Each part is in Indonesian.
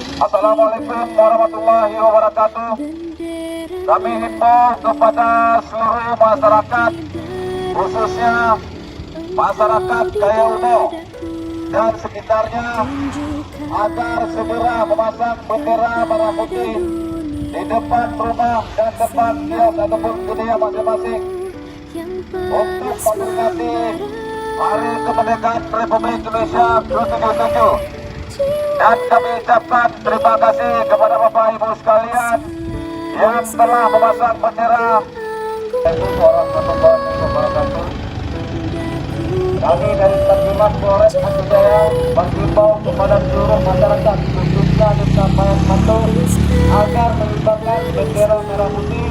Assalamualaikum warahmatullahi wabarakatuh. Kami himbau kepada seluruh masyarakat, khususnya masyarakat Kayaudo dan sekitarnya, agar segera memasang bendera merah putih di depan rumah dan depan kios ataupun kedai masing-masing untuk memperingati Hari Kemerdekaan Republik Indonesia ke-77. Dan kami ucapkan terima kasih kepada Bapak Ibu sekalian yang telah memasang bendera. Assalamualaikum warahmatullahi wabarakatuh. Kami dari Terjemah Polres Metro Jaya menghimbau kepada seluruh masyarakat, khususnya di Kabupaten Manado, agar mengibarkan bendera merah putih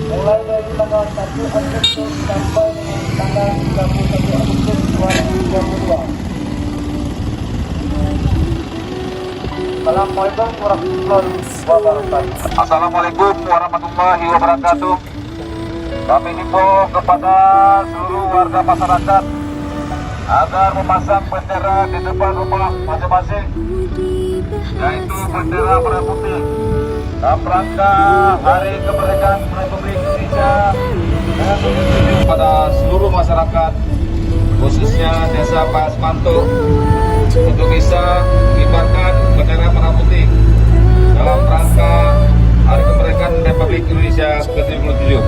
mulai dari tanggal 1 Agustus sampai tanggal 31 Agustus 2022. Assalamualaikum warahmatullahi wabarakatuh. Assalamualaikum warahmatullahi wabarakatuh. Kami himbau kepada seluruh warga masyarakat agar memasang bendera di depan rumah masing-masing, yaitu bendera merah putih, dalam rangka Hari Kemerdekaan Republik Indonesia dan kepada seluruh masyarakat, khususnya Desa Pasmanto, untuk bisa mengibarkan bendera merah putih dalam rangka Hari Kemerdekaan Republik Indonesia ke-77.